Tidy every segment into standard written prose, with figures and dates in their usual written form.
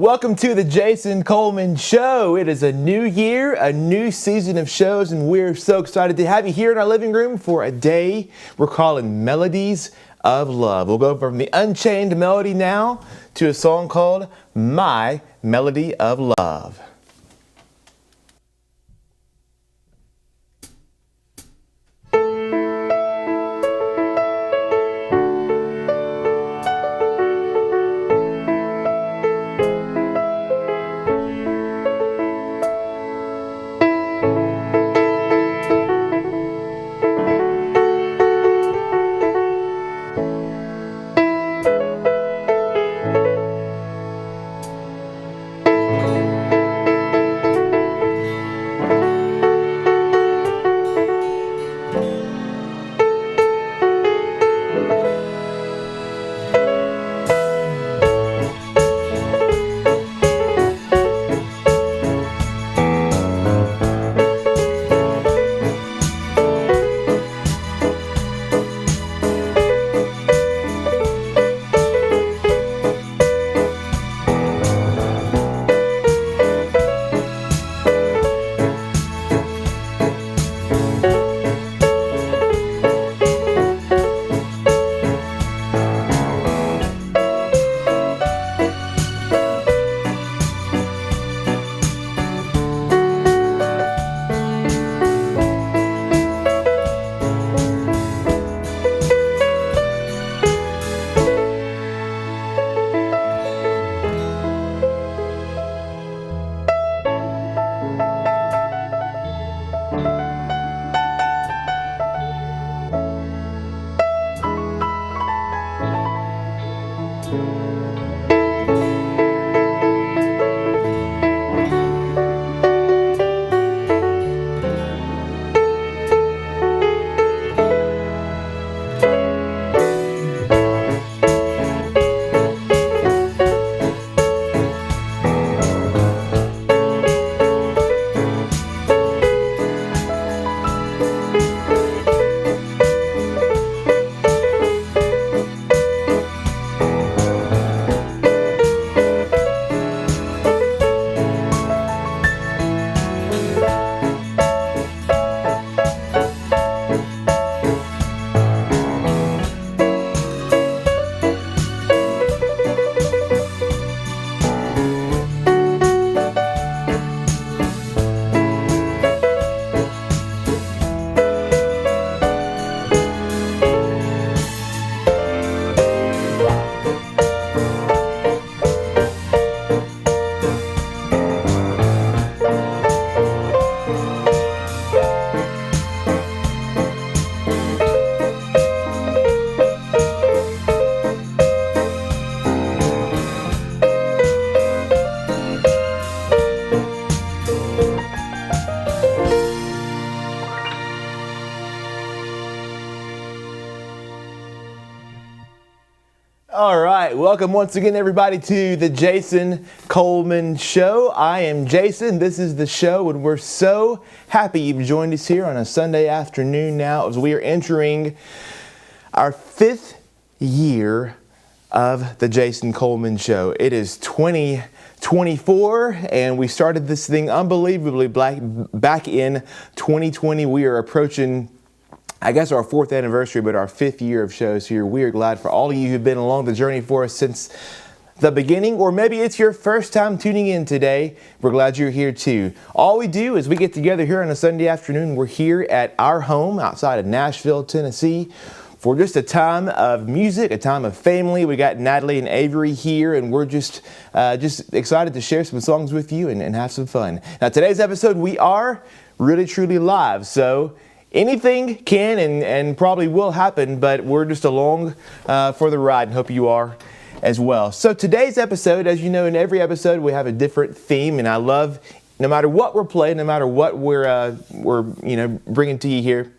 Welcome to the Jason Coleman Show. It is a new year, a new season of shows, and we're so excited to have you here in our living room for a day we're calling Melodies of Love. We'll go from the Unchained melody now to a song called My Melody of Love. All right, welcome once again, everybody, to the Jason Coleman Show. I am Jason. This is the show, and we're so happy you've joined us here on a Sunday afternoon now as we are entering our 5th year of the Jason Coleman Show. It is 2024, and we started this thing unbelievably back in 2020. We are approaching, I guess, our 4th anniversary, but our 5th year of shows here. We are glad for all of you who've been along the journey for us since the beginning, or maybe it's your first time tuning in today. We're glad you're here too. All we do is we get together here on a Sunday afternoon. We're here at our home outside of Nashville, Tennessee, for just a time of music, a time of family. We got Natalie and Avery here, and we're just excited to share some songs with you and have some fun. Now, today's episode, we are really, truly live, so anything can and probably will happen, but we're just along for the ride, and hope you are as well. So today's episode, as you know, in every episode we have a different theme, and I love, no matter what we're playing, no matter what we're bringing to you here,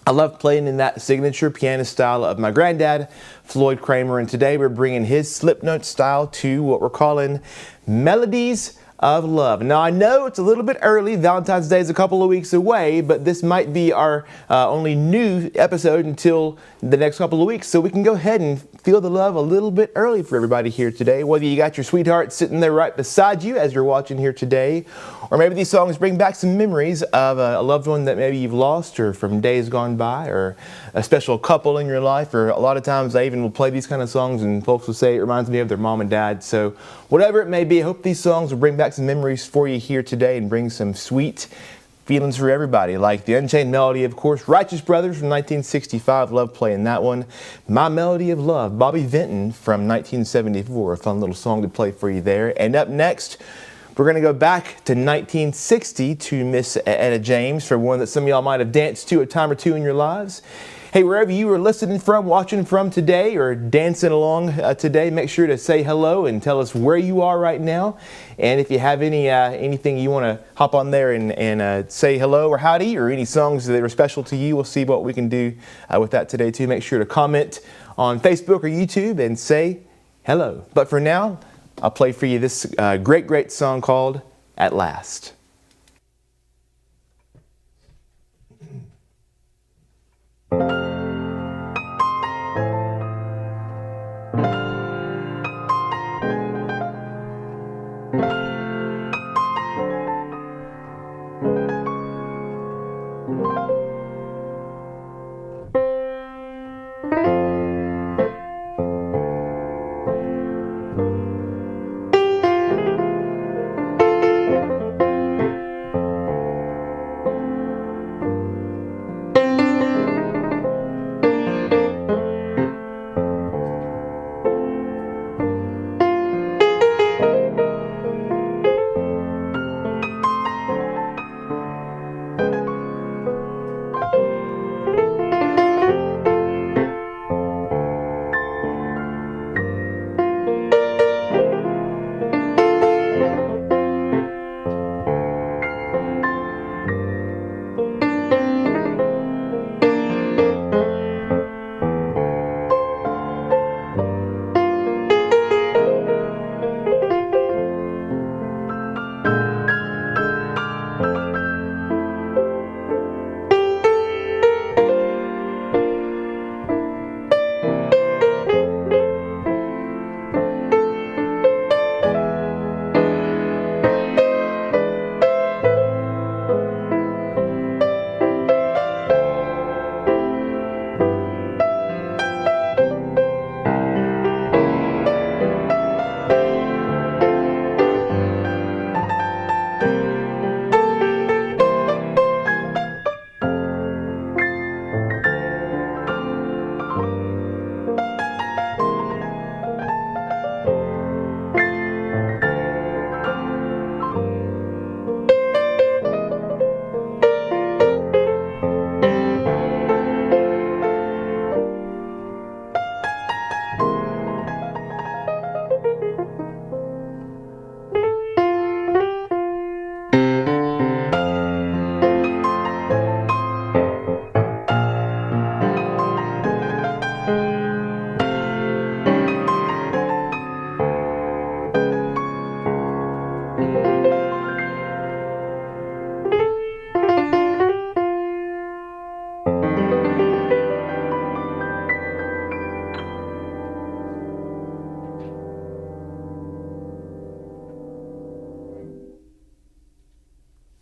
I love playing in that signature piano style of my granddad, Floyd Cramer, and today we're bringing his slip note style to what we're calling Melodies of Love. Now, I know it's a little bit early. Valentine's Day is a couple of weeks away, but this might be our only new episode until the next couple of weeks, so we can go ahead and feel the love a little bit early for everybody here today. Whether you got your sweetheart sitting there right beside you as you're watching here today, or maybe these songs bring back some memories of a loved one that maybe you've lost, or from days gone by, or a special couple in your life. Or a lot of times I even will play these kind of songs and folks will say it reminds me of their mom and dad. So whatever it may be, I hope these songs will bring back some memories for you here today and bring some sweet feelings for everybody, like the Unchained Melody, of course, Righteous Brothers from 1965, love playing that one. My Melody of Love, Bobby Vinton from 1974, a fun little song to play for you there. And up next, we're going to go back to 1960 to Miss Etta James for one that some of y'all might have danced to a time or two in your lives. Hey, wherever you are listening from, watching from today, or dancing along today, make sure to say hello and tell us where you are right now. And if you have anything you want to hop on there and say hello or howdy, or any songs that are special to you, we'll see what we can do with that today too. Make sure to comment on Facebook or YouTube and say hello. But for now, I'll play for you this great song called At Last.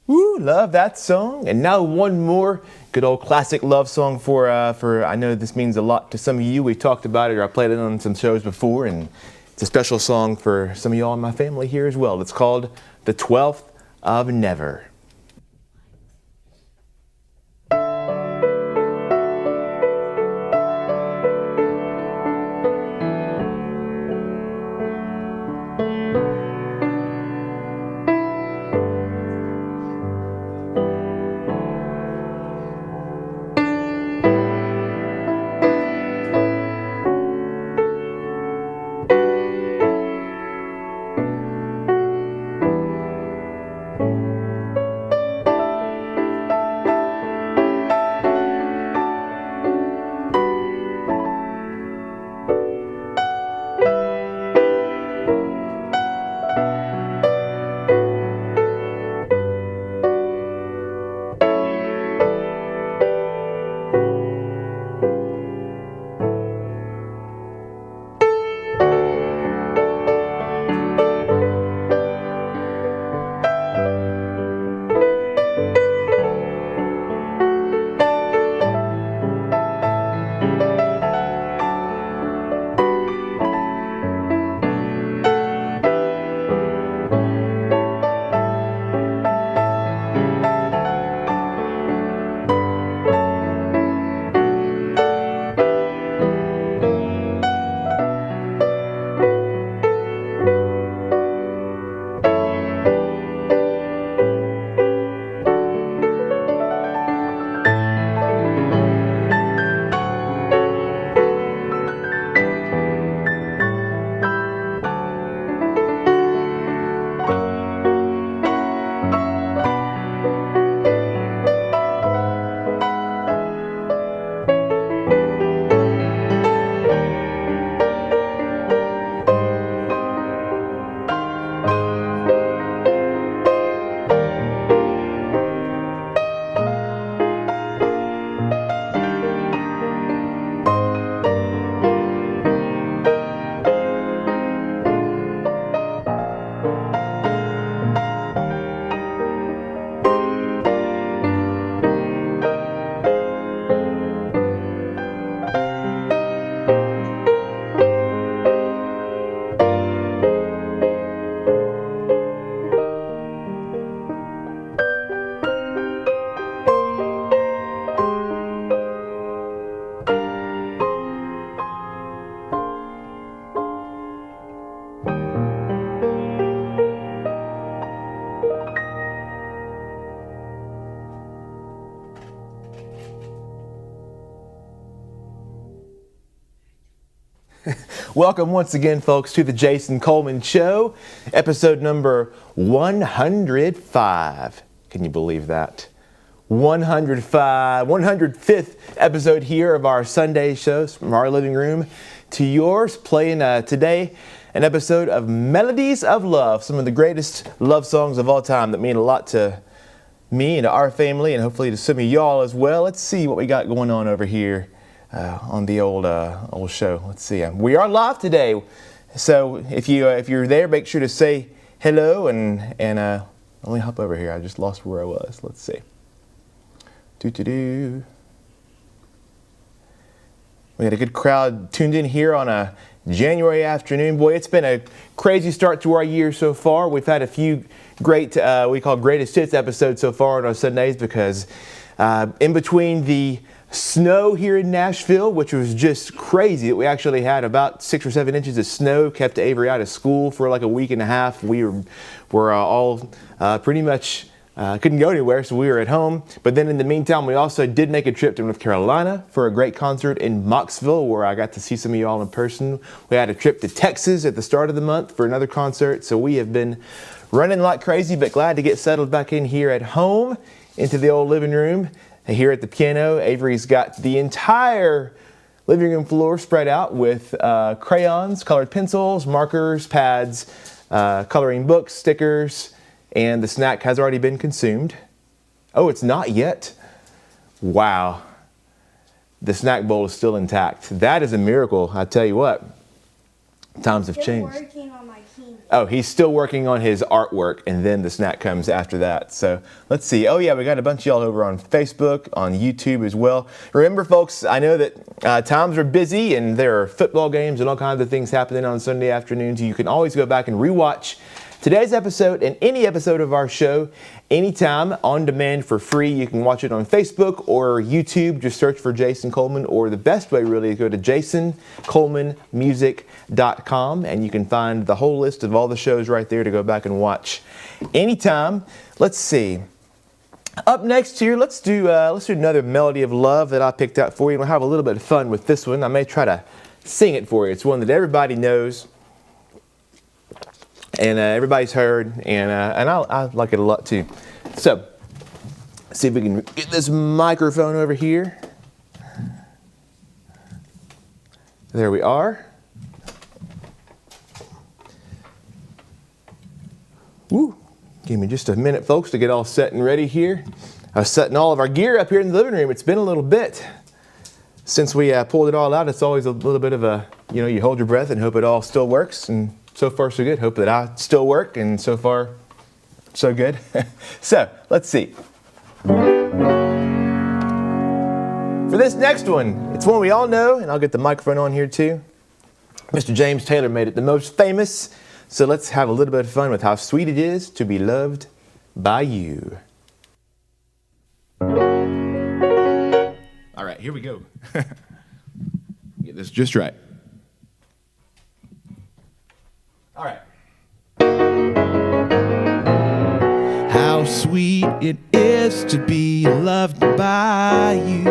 Woo, love that song. And now one more good old classic love song for I know this means a lot to some of you. We've talked about it, or I played it on some shows before, and it's a special song for some of y'all in my family here as well. It's called The 12th of Never. Welcome once again, folks, to the Jason Coleman Show, episode number 105. Can you believe that? 105th episode here of our Sunday shows from our living room to yours, playing today an episode of Melodies of Love, some of the greatest love songs of all time that mean a lot to me and to our family, and hopefully to some of y'all as well. Let's see what we got going on over here on the old show. Let's see. We are live today, so if you're there, make sure to say hello and let me hop over here. I just lost where I was. Let's see. We had a good crowd tuned in here on a January afternoon. Boy, it's been a crazy start to our year so far. We've had a few great, we call greatest hits episodes so far on our Sundays because in between the snow here in Nashville, which was just crazy that we actually had about 6 or 7 inches of snow, kept Avery out of school for like a week and a half. We were all pretty much couldn't go anywhere, so we were at home. But then in the meantime, we also did make a trip to North Carolina for a great concert in Mocksville, where I got to see some of y'all in person. We had a trip to Texas at the start of the month for another concert. So we have been running like crazy, but glad to get settled back in here at home into the old living room. Here at the piano, Avery's got the entire living room floor spread out with crayons, colored pencils, markers, pads, coloring books, stickers, and the snack has already been consumed. Oh, it's not yet? Wow. The snack bowl is still intact. That is a miracle, I tell you what. Times have changed. Working on my key. Oh, he's still working on his artwork, and then the snack comes after that. So let's see. Oh yeah, we got a bunch of y'all over on Facebook, on YouTube as well. Remember, folks, I know that times are busy and there are football games and all kinds of things happening on Sunday afternoons. You can always go back and rewatch today's episode and any episode of our show anytime on demand for free. You can watch it on Facebook or YouTube. Just search for Jason Coleman, or the best way really is go to jasoncolemanmusic.com and you can find the whole list of all the shows right there to go back and watch anytime. Let's see. Up next here, let's do another Melody of Love that I picked out for you. We'll have a little bit of fun with this one. I may try to sing it for you. It's one that everybody knows and everybody's heard, and I like it a lot too. So, let's see if we can get this microphone over here. There we are. Woo. Give me just a minute, folks, to get all set and ready here. I was setting all of our gear up here in the living room. It's been a little bit since we pulled it all out. It's always a little bit of a, you hold your breath and hope it all still works, and so far, so good. Hope that I still work, and so far, so good. So, let's see. For this next one, it's one we all know, and I'll get the microphone on here too. Mr. James Taylor made it the most famous, so let's have a little bit of fun with how sweet it is to be loved by you. All right, here we go. Get this just right. All right. How sweet it is to be loved by you.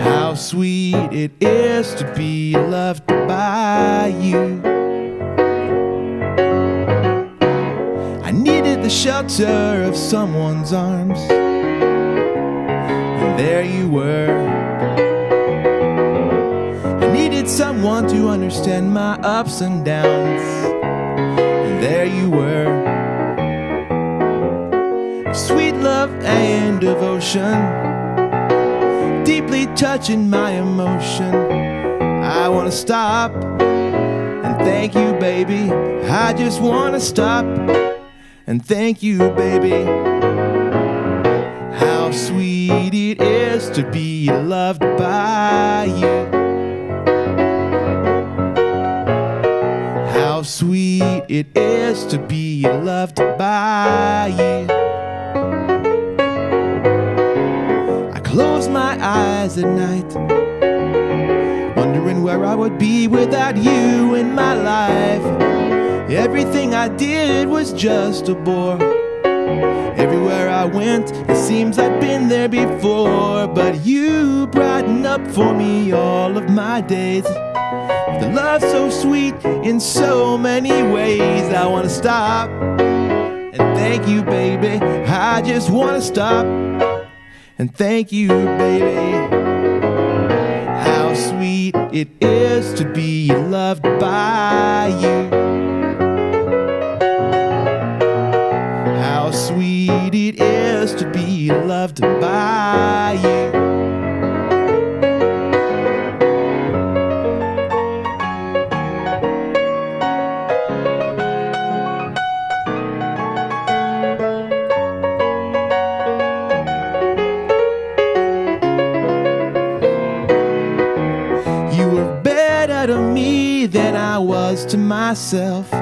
How sweet it is to be loved by you. I needed the shelter of someone's arms, and there you were. Needed someone to understand my ups and downs, and there you were. Sweet love and devotion, deeply touching my emotion. I wanna stop and thank you, baby. I just wanna stop and thank you, baby. How sweet it is to be loved by you. How sweet it is to be loved by you. I close my eyes at night, wondering where I would be without you in my life. Everything I did was just a bore. Everywhere I went. It seems I've been there before, but you brighten up for me all of my days. The love so sweet in so many ways. I wanna stop and thank you, baby. I just wanna stop and thank you, baby. How sweet it is to be loved by you. How sweet it is to be loved by you. Than I was to myself.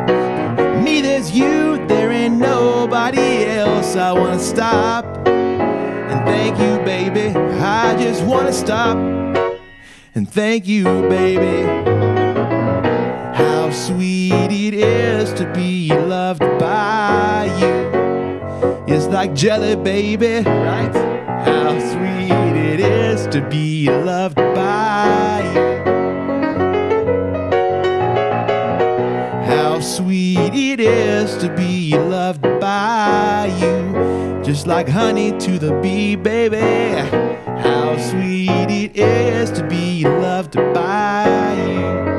Me, there's you, there ain't nobody else. I wanna stop and thank you, baby. I just wanna stop and thank you, baby. How sweet it is to be loved by you. It's like jelly, baby, right? How sweet it is to be loved by you. How sweet it is to be loved by you. Just like honey to the bee, baby. How sweet it is to be loved by you.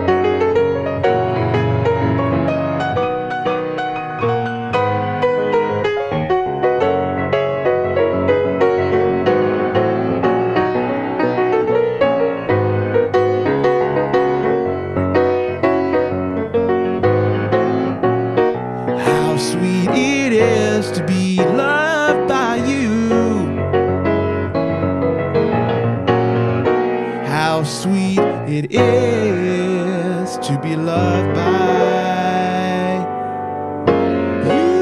To be loved by you. How sweet it is to be loved by you.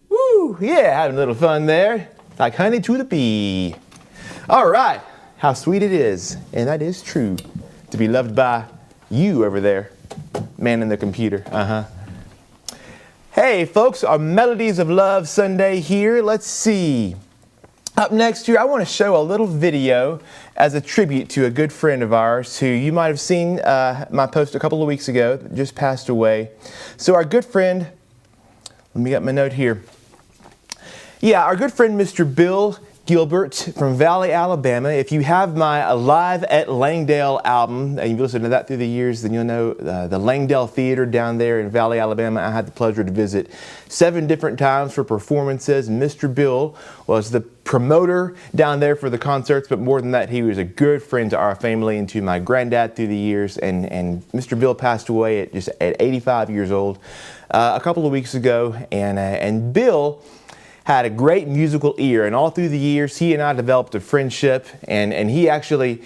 Woo, yeah, having a little fun there. Like honey to the bee. All right, how sweet it is, and that is true, to be loved by you over there, man in the computer. Hey folks, our Melodies of Love Sunday here. Let's see. Up next here, I want to show a little video as a tribute to a good friend of ours who you might have seen my post a couple of weeks ago, just passed away. So our good friend, let me get my note here. Yeah, our good friend Mr. Bill Gilbert from Valley, Alabama. If you have my Live at Langdale album, and you've listened to that through the years, then you'll know the Langdale Theater down there in Valley, Alabama. I had the pleasure to visit 7 different times for performances. Mr. Bill was the promoter down there for the concerts, but more than that, he was a good friend to our family and to my granddad through the years. And Mr. Bill passed away at 85 years old a couple of weeks ago. And Bill had a great musical ear, and all through the years he and I developed a friendship, and he actually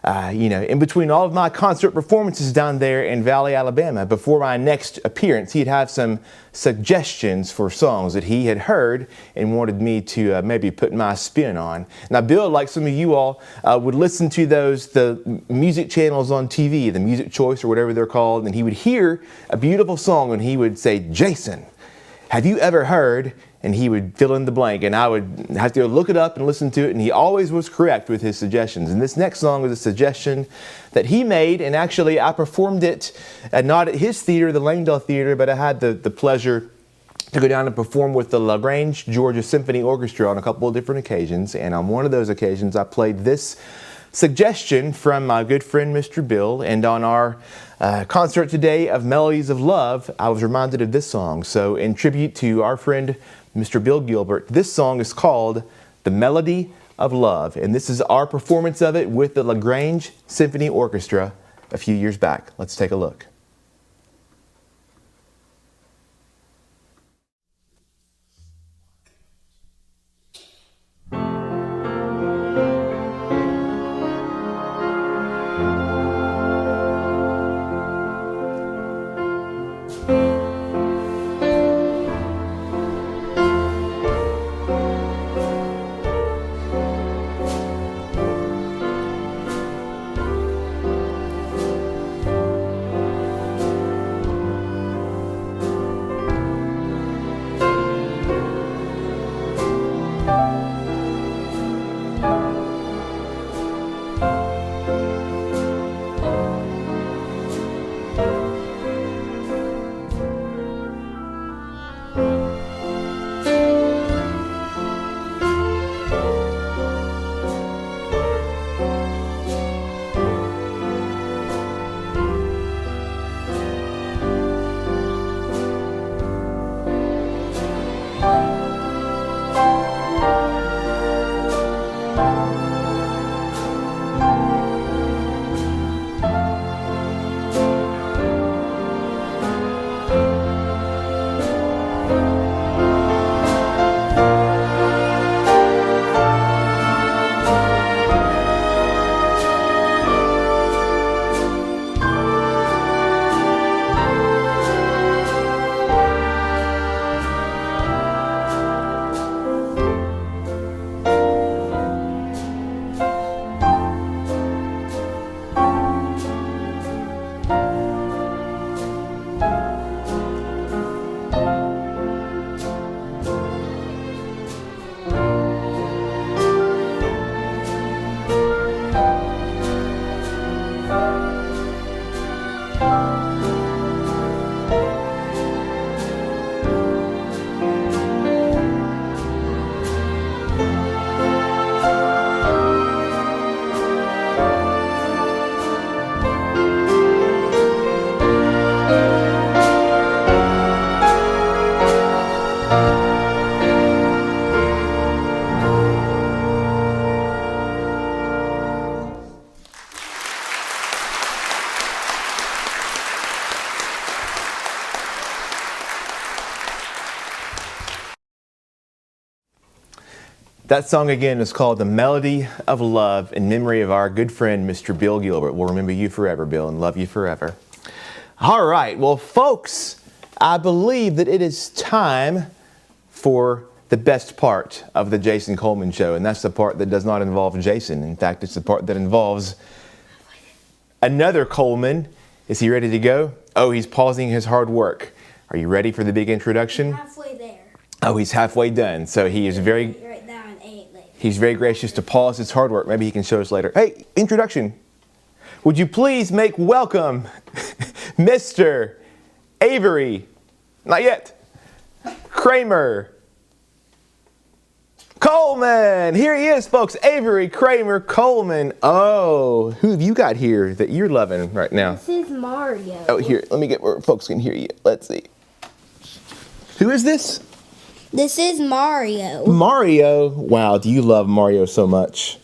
in between all of my concert performances down there in Valley, Alabama, before my next appearance, he'd have some suggestions for songs that he had heard and wanted me to maybe put my spin on. Now Bill, like some of you all, would listen to the music channels on TV, the Music Choice or whatever they're called, and he would hear a beautiful song and he would say, "Jason, have you ever heard?" And he would fill in the blank, and I would have to look it up and listen to it, and he always was correct with his suggestions. And this next song was a suggestion that he made, and actually I performed it not at his theater, the Langdale Theater, but I had the pleasure to go down and perform with the LaGrange, Georgia Symphony Orchestra on a couple of different occasions. And on one of those occasions, I played this suggestion from my good friend Mr. Bill, and on our concert today of Melodies of Love, I was reminded of this song. So in tribute to our friend Mr. Bill Gilbert, this song is called The Melody of Love, and this is our performance of it with the LaGrange Symphony Orchestra a few years back. Let's take a look. That song again is called The Melody of Love in memory of our good friend, Mr. Bill Gilbert. We'll remember you forever, Bill, and love you forever. All right, well, folks, I believe that it is time for the best part of the Jason Coleman Show, and that's the part that does not involve Jason. In fact, it's the part that involves another Coleman. Is he ready to go? Oh, he's pausing his hard work. Are you ready for the big introduction? I'm halfway there. Oh, he's halfway done. So he is very... Right now and 8 later. He's very gracious to pause his hard work. Maybe he can show us later. Hey, introduction. Would you please make welcome Mr. Avery, not yet, Cramer, Coleman. Here he is, folks. Avery Cramer Coleman. Oh, who have you got here that you're loving right now? This is Mario. Oh, here, let me get where folks can hear you. Let's see. Who is this? This is Mario. Mario. Wow, do you love Mario so much?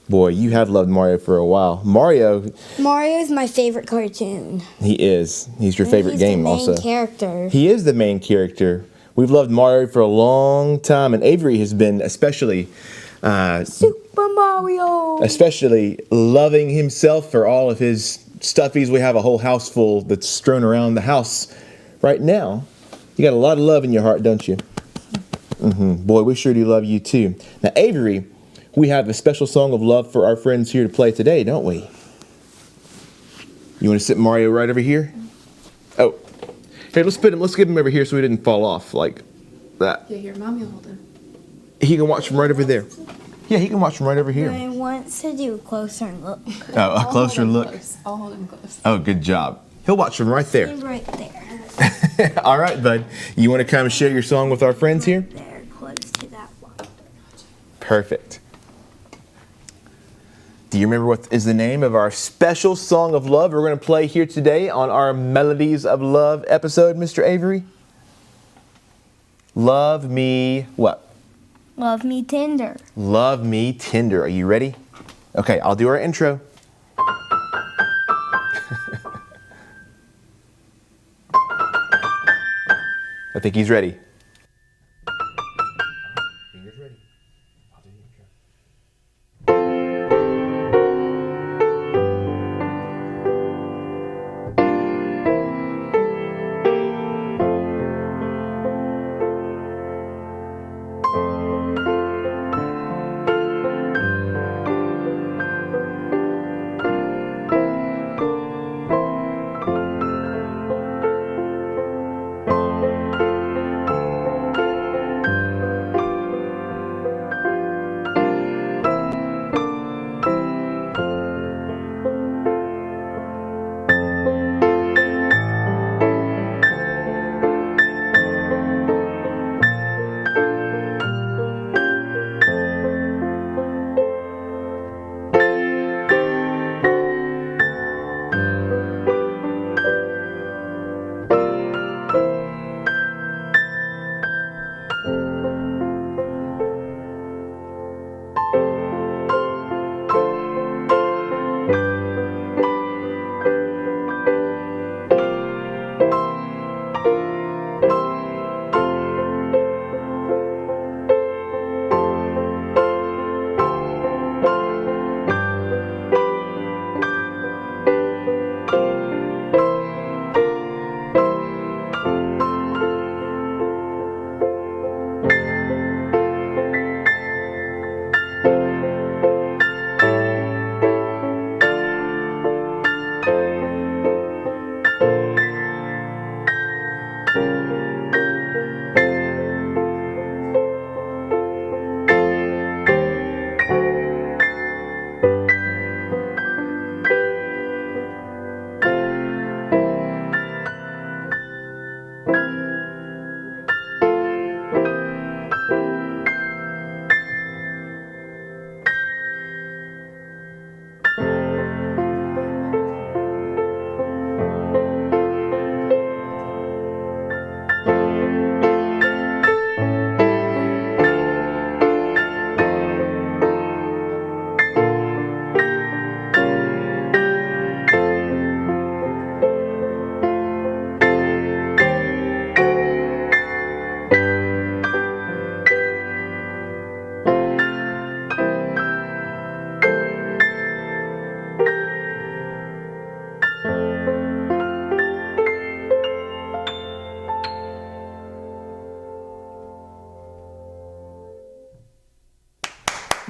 Boy, you have loved Mario for a while. Mario is my favorite cartoon. He is. He's your favorite game also. He's the main character. He is the main character. We've loved Mario for a long time, and Avery has been especially Super Mario. especially loving himself for all of his stuffies. We have a whole house full that's strewn around the house right now. You got a lot of love in your heart, don't you? Boy, we sure do love you too. Now, Avery, we have a special song of love for our friends here to play today, don't we? You want to sit Mario right over here? Oh, here, let's put him. Let's give him over here so he didn't fall off like that. Yeah, here, Mommy will hold him. He can watch from right over there. Yeah, he can watch from right over here. I want to do a closer look. Oh, a closer look. Close. I'll hold him close. Oh, good job. He'll watch from right there. Right there. All right, bud. You want to come share your song with our friends here? There, close to that one. Perfect. Do you remember what is the name of our special song of love we're going to play here today on our Melodies of Love episode, Mr. Avery? Love Me what? Love Me Tender. Love Me Tender. Are you ready? Okay, I'll do our intro. I think he's ready. Fingers ready. I'll do the intro.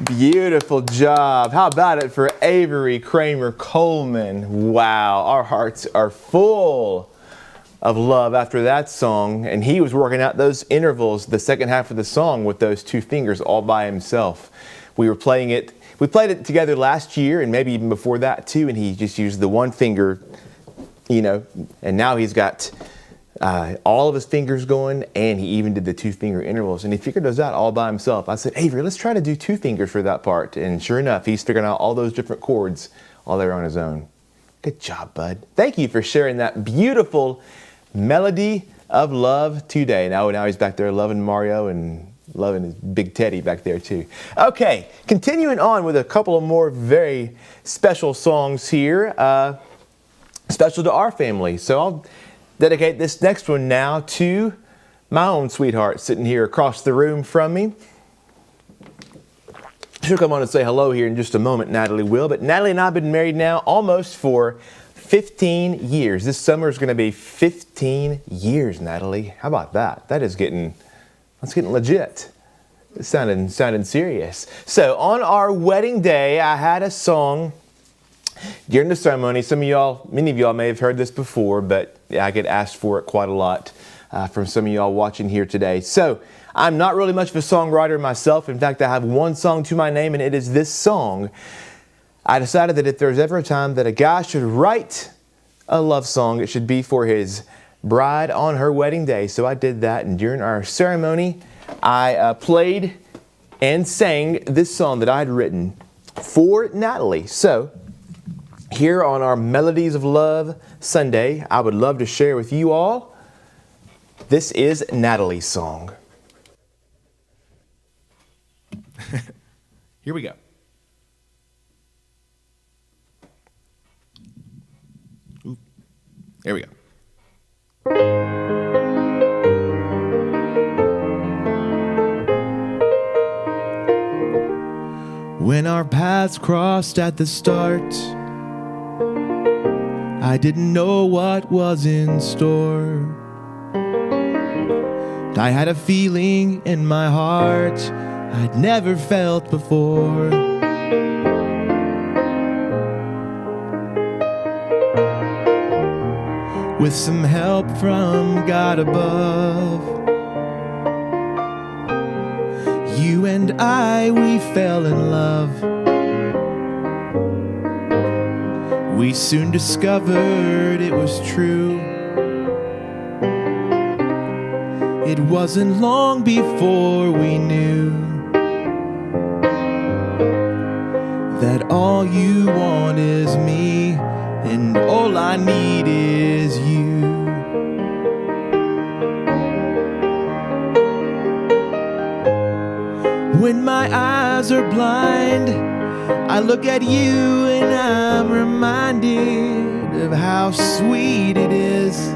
Beautiful job. How about it for Avery Cramer Coleman? Wow, our hearts are full of love after that song. And he was working out those intervals, the second half of the song, with those two fingers all by himself. We played it together last year and maybe even before that too, and he just used the one finger, and now he's got all of his fingers going, and he even did the two finger intervals, and he figured those out all by himself. I said, Avery, let's try to do two fingers for that part, and sure enough, he's figuring out all those different chords all there on his own. Good job, bud. Thank you for sharing that beautiful melody of love today. Now he's back there loving Mario and loving his big teddy back there too. Okay, continuing on with a couple of more very special songs here, special to our family. So I'll dedicate this next one now to my own sweetheart sitting here across the room from me. She'll come on and say hello here in just a moment, Natalie will. But Natalie and I have been married now almost for 15 years. This summer is going to be 15 years, Natalie. How about that? That's getting legit. It's sounding serious. So on our wedding day, I had a song during the ceremony. Many of y'all may have heard this before, but I get asked for it quite a lot from some of y'all watching here today. So I'm not really much of a songwriter myself. In fact, I have one song to my name, and it is this song. I decided that if there's ever a time that a guy should write a love song, it should be for his bride on her wedding day. So I did that, and during our ceremony, I played and sang this song that I had written for Natalie. So here on our Melodies of Love Sunday, I would love to share with you all. This is Natalie's song. Here we go. Ooh, there we go. When our paths crossed at the start, I didn't know what was in store. I had a feeling in my heart I'd never felt before. With some help from God above, you and I, we fell in love. We soon discovered it was true. It wasn't long before we knew that all you want is me, and all I need is you. When my eyes are blind, I look at you and I'm reminded of how sweet it is.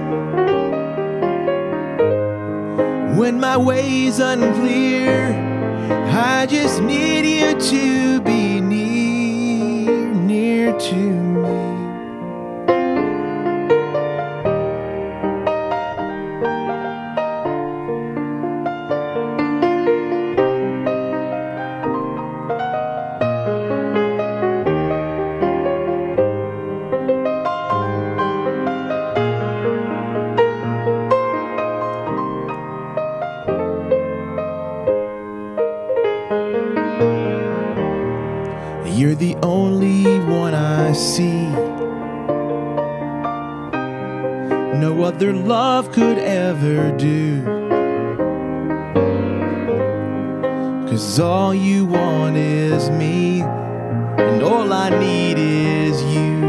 When my way's unclear, I just need you to be near to me. You're the only one I see. No other love could ever do. 'Cause all you want is me, and all I need is you.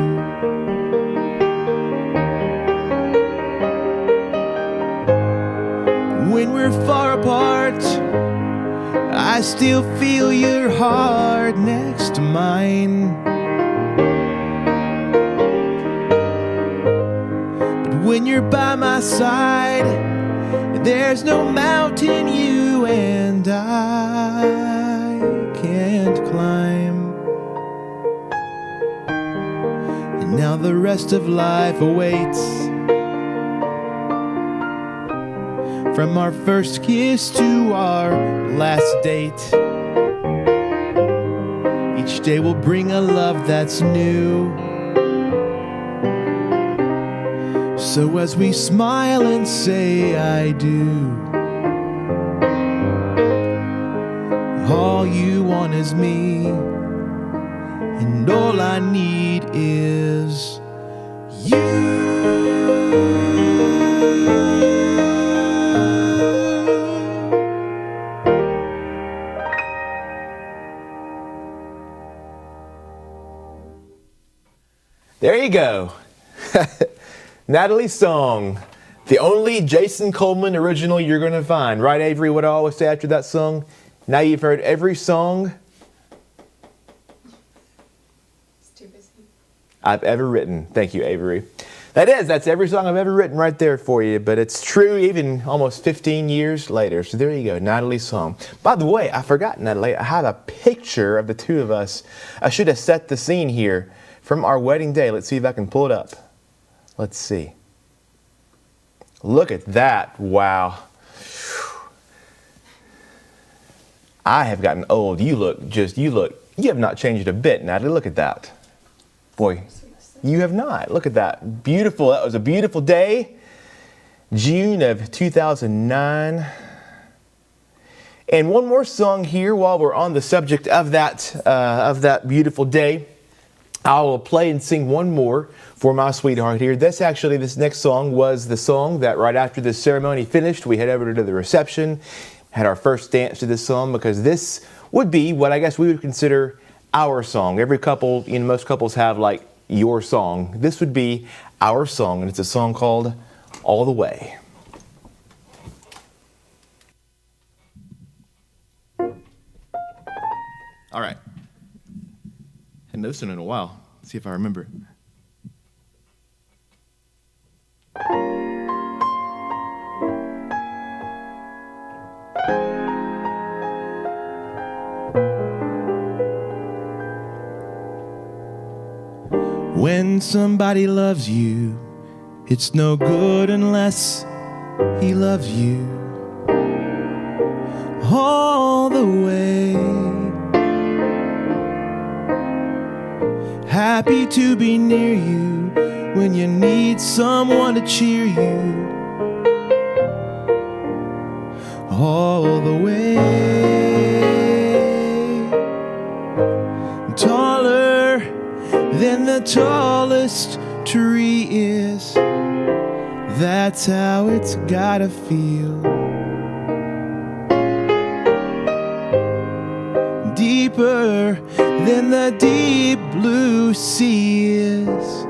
When we're far apart, I still feel your heart next to mine. But when you're by my side, there's no mountain you and I can't climb. And now the rest of life awaits. From our first kiss to our last date. each day will bring a love that's new. So as we smile and say I do, all you want is me, and all I need is you. There you go. Natalie's song. The only Jason Coleman original you're going to find. Right, Avery? What I always say after that song? Now you've heard every song I've ever written. Thank you, Avery. That's every song I've ever written right there for you. But it's true even almost 15 years later. So there you go, Natalie's song. By the way, I forgot, Natalie, I have a picture of the two of us. I should have set the scene here from our wedding day. Let's see if I can pull it up. Let's see. Look at that. Wow. I have gotten old. You have not changed a bit, Natalie. Look at that. Boy, you have not. Look at that. Beautiful. That was a beautiful day. June of 2009. And one more song here while we're on the subject of that beautiful day. I will play and sing one more for my sweetheart here. This next song was the song that right after the ceremony finished, we head over to the reception, had our first dance to this song, because this would be what I guess we would consider our song. Every couple, most couples have like your song. This would be our song, and it's a song called All the Way. All right. Hadn't listened in a while. Let's see if I remember. When somebody loves you, it's no good unless he loves you all the way. Happy to be near you when you need someone to cheer you all the way. Taller than the tallest tree is, that's how it's gotta feel. Deeper than the deep blue sea is,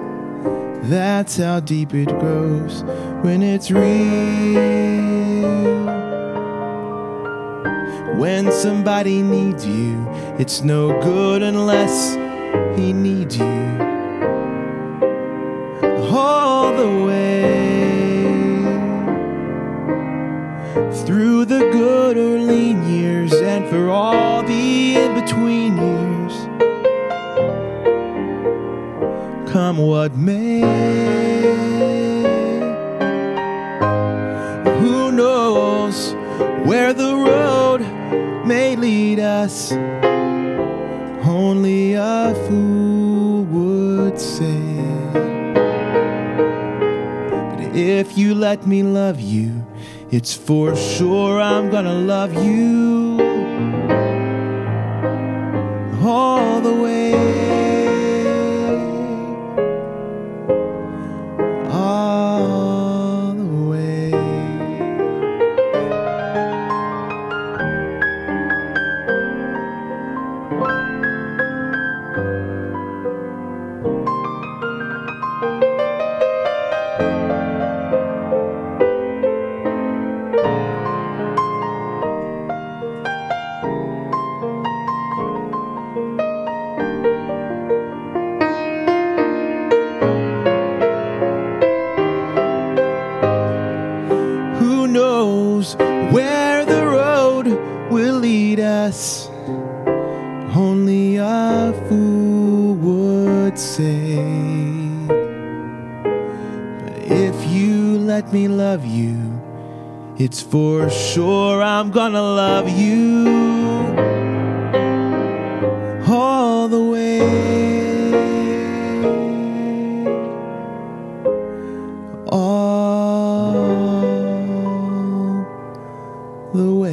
that's how deep it grows when it's real. When somebody needs you, it's no good unless he needs you all the way. Through the good or lean years, and for all the in-between years, come what may. Who knows where the road may lead us? Only a fool would say. But if you let me love you, it's for sure I'm gonna love you all the way. All the way. Where the road will lead us, only a fool would say. But if you let me love you, it's for sure I'm gonna love you all the way, all the way.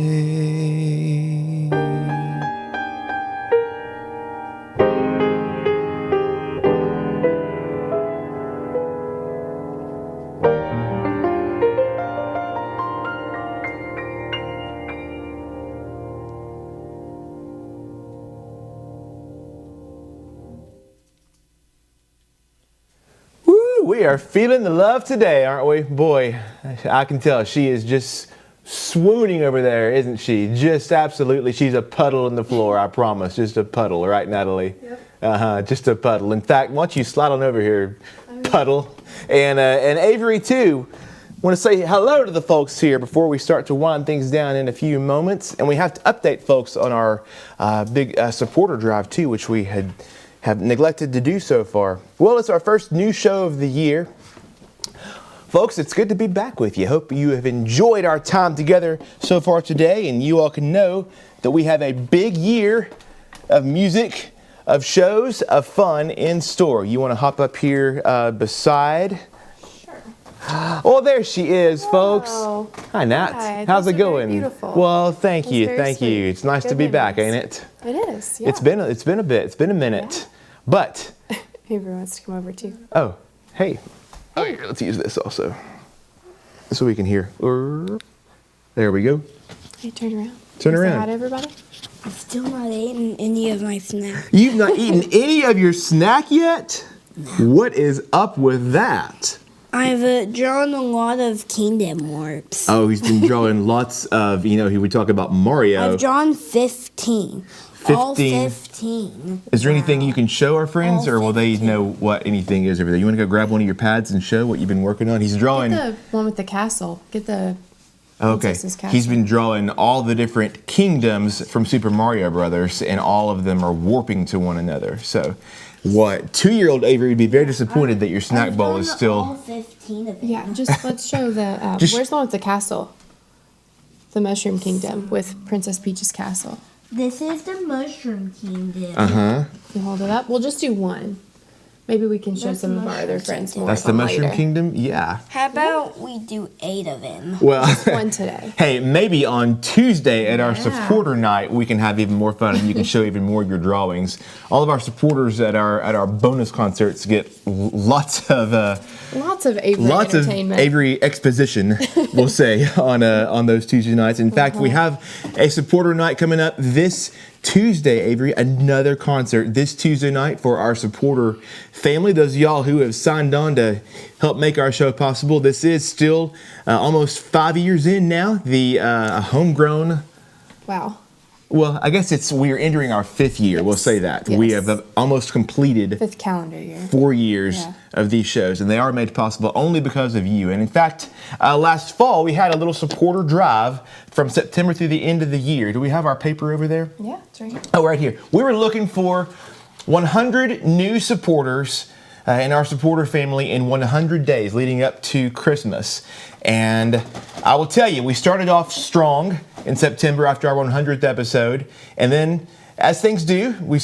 We are feeling the love today, aren't we? Boy, I can tell she is just swooning over there, isn't she? Just absolutely, she's a puddle on the floor, I promise. Just a puddle, right, Natalie? Yep. Just a puddle. In fact, why don't you slide on over here, puddle? And Avery, too. I want to say hello to the folks here before we start to wind things down in a few moments. And we have to update folks on our big supporter drive, too, which we have neglected to do so far. Well, it's our first new show of the year. Folks, it's good to be back with you. Hope you have enjoyed our time together so far today, and you all can know that we have a big year of music, of shows, of fun in store. You want to hop up here beside? Sure. Oh, there she is, folks. Hello. Hi, Nat. Hi, How's those it are very going? beautiful. Well, thank That's you, very thank you. sweet. It's nice Good to be back, ain't memories. it? It is, yeah. It's been a bit. It's been a minute. Yeah. But Avery wants to come over too. oh, hey. Oh, here, let's use this also, so we can hear. There we go. Hey, turn around. Turn Say around. hi to everybody. I'm still not eating any of my snacks. You've not eaten any of your snack yet? What is up with that? I've drawn a lot of kingdom warps. Oh, he's been drawing lots of, he would talk about Mario. I've drawn 15. All 15. 15. Is there anything you can show our friends, All or will they 15. know what anything is over there? You want to go grab one of your pads and show what you've been working on? He's drawing. Get the one with the castle. Get the Okay. Princess's Castle. He's been drawing all the different kingdoms from Super Mario Brothers, and all of them are warping to one another. So, what 2-year-old Avery would be very disappointed that your snack I've bowl drawn is all still. 15 of them. Yeah, just let's show the. Just- Where's the one with the castle? The Mushroom Kingdom with Princess Peach's castle. This is the Mushroom Kingdom. You hold it up. We'll just do one. Maybe we can show That's some of our other Mushroom friends Kingdom. more. That's the fun Mushroom later. Kingdom. Yeah. How about we do 8 of them? Well. One today. Hey, maybe on Tuesday at our supporter night we can have even more fun, and you can show even more of your drawings. All of our supporters at our bonus concerts get lots of Avery entertainment. Avery exposition, we'll say, on those Tuesday nights. In fact, we have a supporter night coming up this Tuesday, Avery, another concert this Tuesday night for our supporter family, those of y'all who have signed on to help make our show possible. This is still almost 5 years in now, the homegrown. Wow. Well, I guess we're entering our 5th year. We'll say that. Yes. We have almost completed 5th calendar year. 4 years Yeah. of these shows, and they are made possible only because of you. And in fact, last fall we had a little supporter drive from September through the end of the year. Do we have our paper over there? Yeah, it's right here. Oh, right here. We were looking for 100 new supporters in our supporter family in 100 days leading up to Christmas. And I will tell you, we started off strong in September after our 100th episode. And then, as things do, we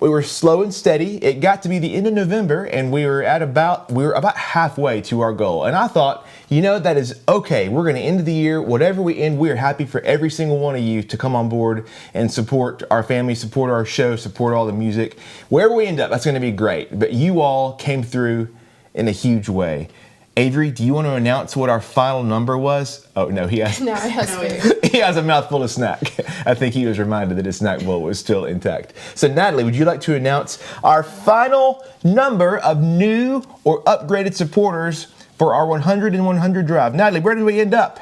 were slow and steady. It got to be the end of November, and we were about halfway to our goal. And I thought, that is okay. We're going to end the year, whatever we end, we are happy for every single one of you to come on board and support our family, support our show, support all the music. Wherever we end up, that's going to be great. But you all came through in a huge way. Avery, do you want to announce what our final number was? Oh, no, he has. No, it has food. He has a mouthful of snack. I think he was reminded that his snack bowl was still intact. So, Natalie, would you like to announce our final number of new or upgraded supporters for our 100 and 100 drive? Natalie, where did we end up?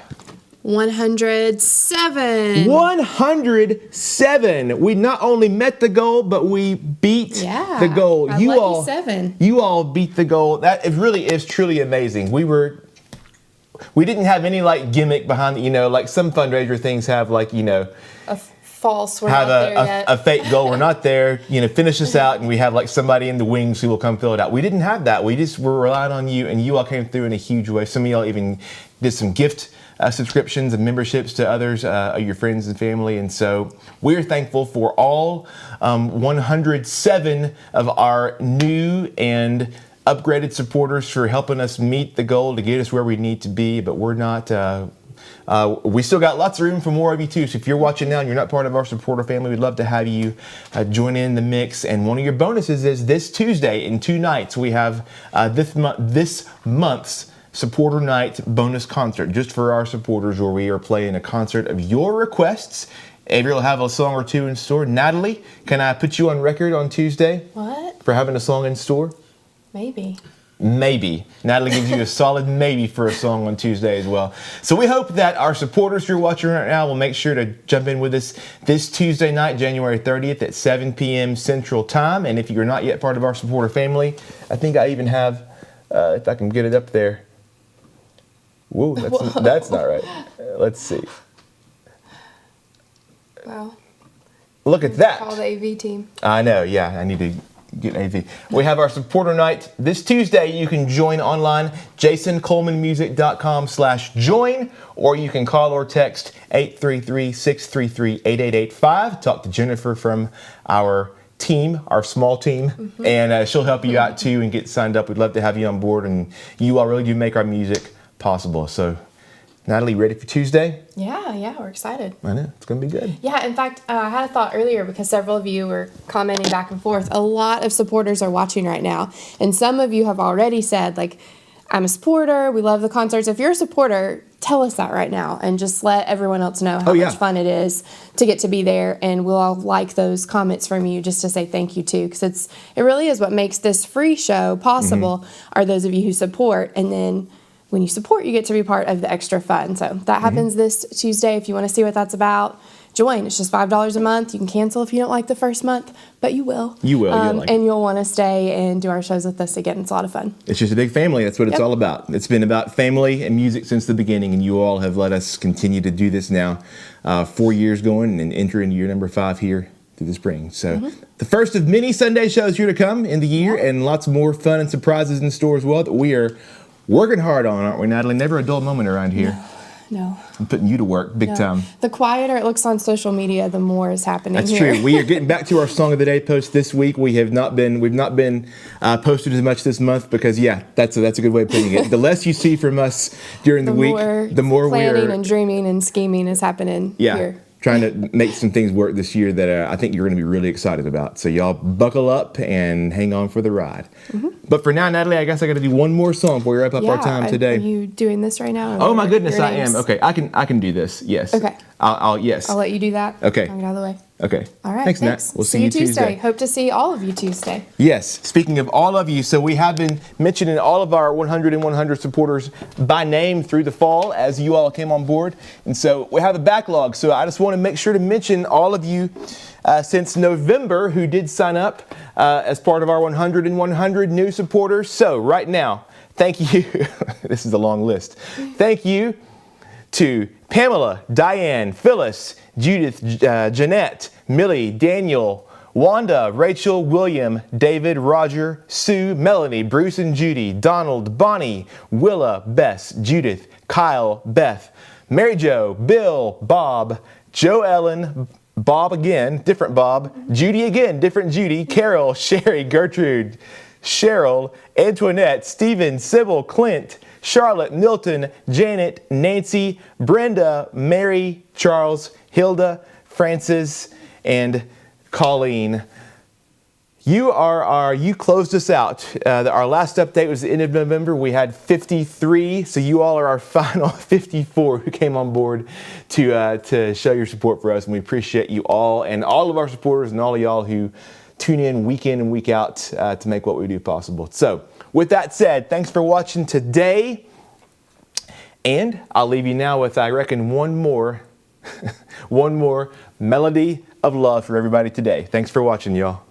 107. 107. We not only met the goal, but we beat the goal. Our lucky 7. You all beat the goal. That it really is truly amazing. We didn't have any gimmick behind it, like some fundraiser things have A false. We're have not there yet. a fake goal. We're not there. Finish us out, and we have somebody in the wings who will come fill it out. We didn't have that. We just were relying on you, and you all came through in a huge way. Some of y'all even did some gift subscriptions and memberships to others, your friends and family. And so we're thankful for all 107 of our new and upgraded supporters for helping us meet the goal to get us where we need to be. But we're not... we still got lots of room for more of you too. So if you're watching now and you're not part of our supporter family, we'd love to have you join in the mix. And one of your bonuses is this Tuesday in 2 nights, we have this month's supporter night bonus concert just for our supporters, where we are playing a concert of your requests. Avery will have a song or 2 in store. Natalie, can I put you on record on Tuesday? What? For having a song in store? Maybe. Maybe. Natalie gives you a solid maybe for a song on Tuesday as well. So we hope that our supporters who are watching right now will make sure to jump in with us this Tuesday night, January 30th at 7 p.m. Central Time. And if you're not yet part of our supporter family, I think I even have, if I can get it up there. Whoa, that's not right. Let's see. Wow. Look at that. Call the AV team. I know, yeah, I need to get AV. We have our supporter night this Tuesday. You can join online, jasoncolemanmusic.com/join, or you can call or text 833-633-8885. Talk to Jennifer from our team, our small team, and she'll help you out too and get signed up. We'd love to have you on board, and you all really do make our music possible. So, Natalie, ready for Tuesday? Yeah, we're excited. I know, it's going to be good. Yeah, in fact, I had a thought earlier because several of you were commenting back and forth. A lot of supporters are watching right now, and some of you have already said, like, I'm a supporter, we love the concerts. If you're a supporter, tell us that right now and just let everyone else know how much fun it is to get to be there, and we'll all like those comments from you just to say thank you too, because it really is what makes this free show possible are those of you who support, and then when you support, you get to be part of the extra fun. So that happens this Tuesday. If you want to see what that's about, join. It's just $5 a month. You can cancel if you don't like the first month, but you will. You will. And you'll want to stay and do our shows with us again. It's a lot of fun. It's just a big family. That's what it's all about. It's been about family and music since the beginning, and you all have let us continue to do this now. 4 years going and entering year number 5 here through the spring. So the first of many Sunday shows here to come in the year, and lots more fun and surprises in store as well that we are working hard on, aren't we, Natalie? Never a dull moment around here. No. I'm putting you to work big time. The quieter it looks on social media, the more is happening. That's here. true. We are getting back to our Song of the Day post this week. We've not been posted as much this month because that's a good way of putting it. The less you see from us during the week, the more planning and dreaming and scheming is happening here. Trying to make some things work this year that I think you're going to be really excited about. So y'all buckle up and hang on for the ride. But for now, Natalie, I guess I got to do one more song before we wrap up our time today. Are you doing this right now? Oh my goodness, I am. Okay, I can do this. Yes. Okay. I'll let you do that. Okay. I'll get out of the way. Okay. All right. Thanks, Nat. We'll see you Tuesday. Hope to see all of you Tuesday. Yes. Speaking of all of you, so we have been mentioning all of our 100 and 100 supporters by name through the fall as you all came on board. And so we have a backlog. So I just want to make sure to mention all of you since November who did sign up as part of our 100 and 100 new supporters. So right now, thank you. This is a long list. Thank you to Pamela, Diane, Phyllis, Judith, Jeanette, Millie, Daniel, Wanda, Rachel, William, David, Roger, Sue, Melanie, Bruce and Judy, Donald, Bonnie, Willa, Bess, Judith, Kyle, Beth, Mary Jo, Bill, Bob, Joe Ellen, Bob again, different Bob, Judy again, different Judy, Carol, Sherry, Gertrude, Cheryl, Antoinette, Stephen, Sybil, Clint, Charlotte, Milton, Janet, Nancy, Brenda, Mary, Charles, Hilda, Francis, and Colleen. You closed us out. Our last update was the end of November. We had 53, so you all are our final 54 who came on board to show your support for us, and we appreciate you all and all of our supporters and all of y'all who tune in week and week out to make what we do possible. So, with that said, thanks for watching today, and I'll leave you now with, I reckon, one more melody of love for everybody today. Thanks for watching, y'all.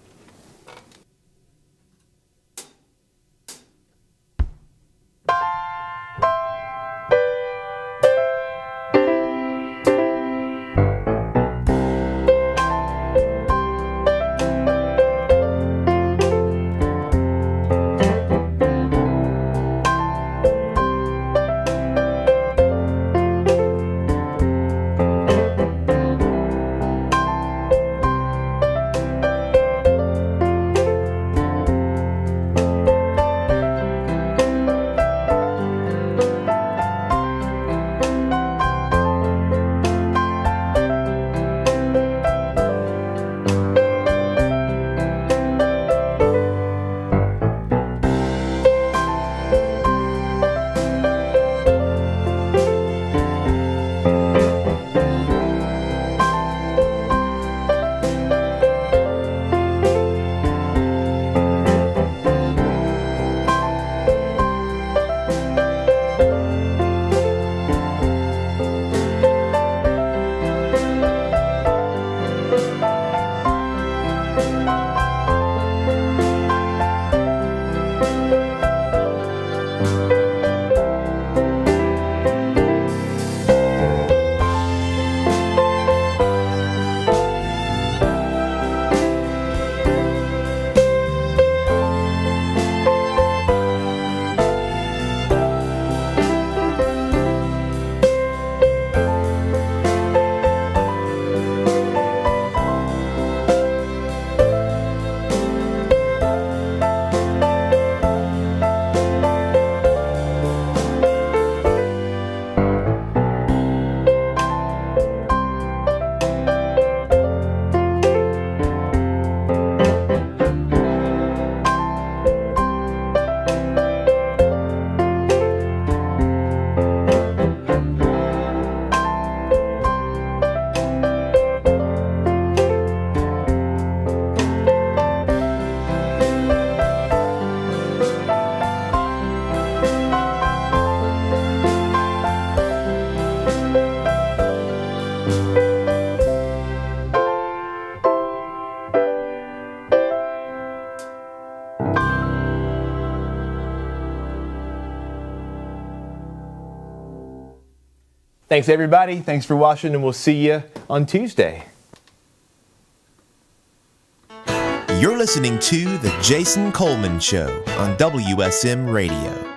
Thanks, everybody. Thanks for watching, and we'll see you on Tuesday. You're listening to The Jason Coleman Show on WSM Radio.